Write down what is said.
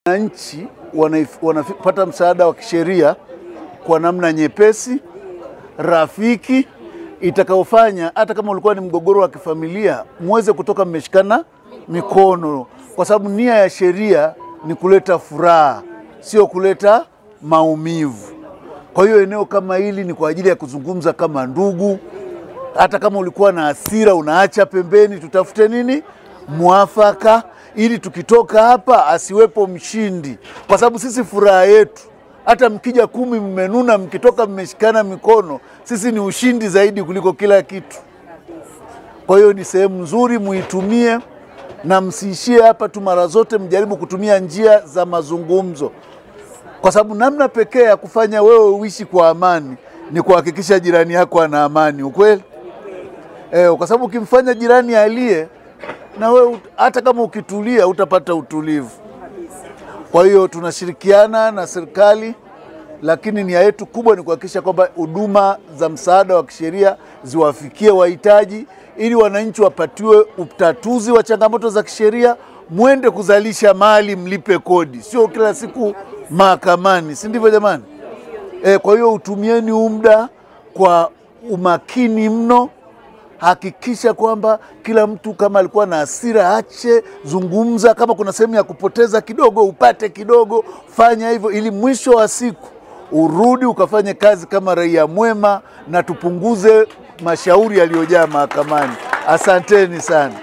Wananchi wanapata msaada wa kisheria kwa namna nyepesi, rafiki, itakayofanya hata kama ulikuwa ni mgogoro wa kifamilia muweze kutoka mmeshikana mikono, kwa sababu nia ya sheria ni kuleta furaha, sio kuleta maumivu. Kwa hiyo eneo kama hili ni kwa ajili ya kuzungumza kama ndugu. Hata kama ulikuwa na hasira unaacha pembeni, tutafute nini? Mwafaka, ili tukitoka hapa asiwepo mshindi. Kwa sababu sisi furaha yetu, hata mkija 10 mmenuna, mkitoka mmeshikana mikono, sisi ni ushindi zaidi kuliko kila kitu. Kwa hiyo ni sehemu nzuri, muitumie na msiishie hapa tu. Mara zote mjaribu kutumia njia za mazungumzo, kwa sababu namna pekee ya kufanya wewe uishi kwa amani ni kuhakikisha jirani yako ana amani. Ukweli? Kwa sababu ukimfanya jirani alie, na wewe hata kama ukitulia utapata utulivu. Kwa hiyo tunashirikiana na serikali, lakini nia yetu kubwa ni kuhakikisha kwamba huduma za msaada wa kisheria ziwafikie wahitaji, ili wananchi wapatiwe utatuzi wa changamoto za kisheria, muende kuzalisha mali, mlipe kodi, sio kila siku mahakamani. Si ndivyo jamani? Kwa hiyo utumieni muda kwa umakini mno. Hakikisha kwamba kila mtu kama alikuwa na hasira ache, zungumza. Kama kuna sehemu ya kupoteza kidogo, upate kidogo, fanya hivyo, ili mwisho wa siku urudi ukafanye kazi kama raia mwema, na tupunguze mashauri yaliyojaa mahakamani. Asanteni sana.